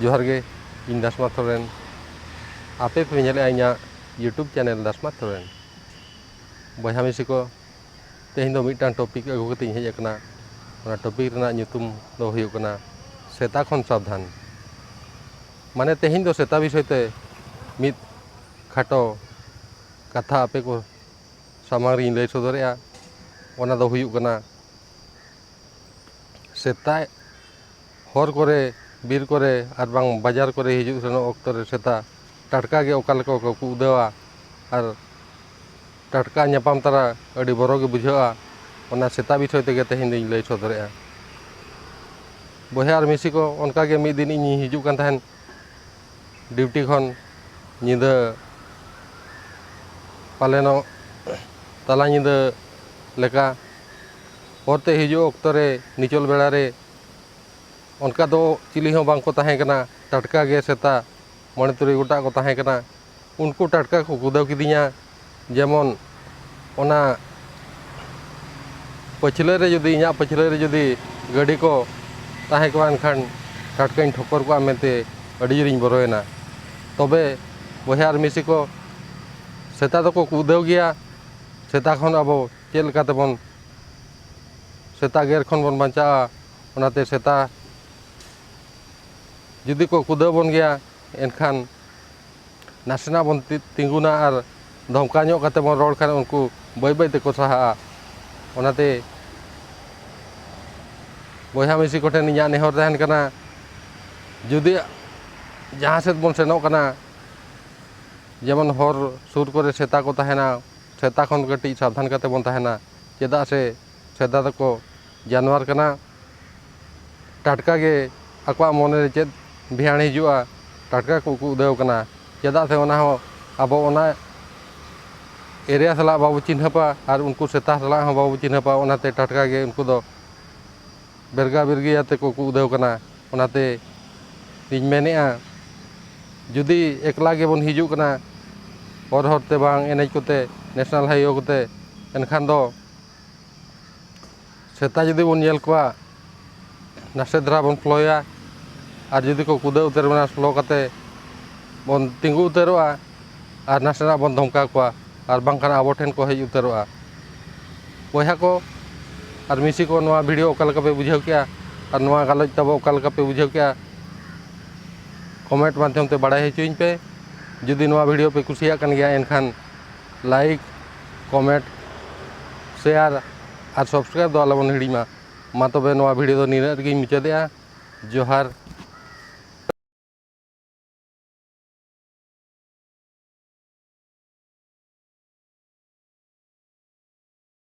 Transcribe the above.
जोहार गे इन दासमा सोरेन आपे पे नेले आइना यूट्यूब चैनल दासमा सोरेन बयहा मिसी को तेहिं दो मिटान टॉपिक अगु कते हेज अकना ओना टॉपिक रना ᱧᱩᱛᱩᱢ दो हुयु कना सेता खन सावधान माने तेहिं दो सेता विषय ते मित खाटो कथा आपे को सामांग रिं लay सदरेया ओना दो हुयु कना सेता हर करे बीर करे आर बांग बाजार करे हिजु सेनो ऑक्तो रे सेता टटका गे ओका लेको को उदेवा आर टटका ᱧᱟᱯᱟᱢ तारा अडी बरो गे बुझावा ओना सेता विषय तेगे तेहिं दिं लay सदरेया बयहा आर मिसी को ओनका गे मिद दिन इनी हिजु कान तहन ड्यूटी खन निदा पालेनो तला निदा लेका होते हिजु ऑक्तो रे निचोल बेड़ा रे उनका दो चिली हों बांग को ताहें कना टटका गे सेता मणे तुरुई गोटा को ताहें कना उनको टटका को कुदाव किदिया जेमन ओना पछले रे जुदी इना पछले रे जुदी गाड़ी को ताहें को एनखान टटकाइन ठोकर को मेनते अडी जोरिन बरोयना तबे बयहार मिसी को सेता दो को कुदाव गया सेता खन अब चेल काते बन सेता गेर खन बन बांचा ओनाते सेता जुदी को कुदा बन गया एनखान नासेना बन तिंगुना और धमका ᱧᱚᱜ काते बन रोड खान उनको बै बै ते को साहा ओनाते बयहा मिसी को ठेन इᱧᱟᱜ नेहर तहन कना जुदी जहाँ सेद बन सेनोग कना जेमन हर सुर करे सेता को तहना सेता खन कटी सावधान काते बन तहना चेदा से सेता दको जानवर कना टटका गे अकवा मोने रे चेद भियाण हिजुआ टटका को उदेव कना चेदा से ओना हो आबो ओना एरिया सला बाबू चिन्हपा और उनको सेता सला हो बाबू चिन्हपा ओनाते टटका गे उनको दो बेरगा बेरगी आते को उदेव कना ओनाते इñ मेनेआ जुदी एकला गे बन हिजु कना हर हरते बांग एनेज कोते नेशनल हाईवे कोते एनखान दो सेता जुदी बन नेल कोआ नासे धरा बन फ्लोया और जुदी को कुदा उतर बना स्लो काते बन तिंगु उतरोआ और नासेना बन धमका कोआ और बांखान आबो ठेन को हेज उतरोआ बयहा को और मिसी को नवा वीडियो ओका लका पे बुझाव किया और नवा गालोज तबो ओका लका पे बुझाव किया कमेंट माध्यम ते बाड़ाय हेचुइन पे जुदी नवा वीडियो पे कुसिया कन गया एनखान लाइक कमेंट शेयर और सब्सक्राइब दो आलबन हिड़ीमा मा तबे नवा वीडियो दो निना रेगे मुचादेआ जोहार।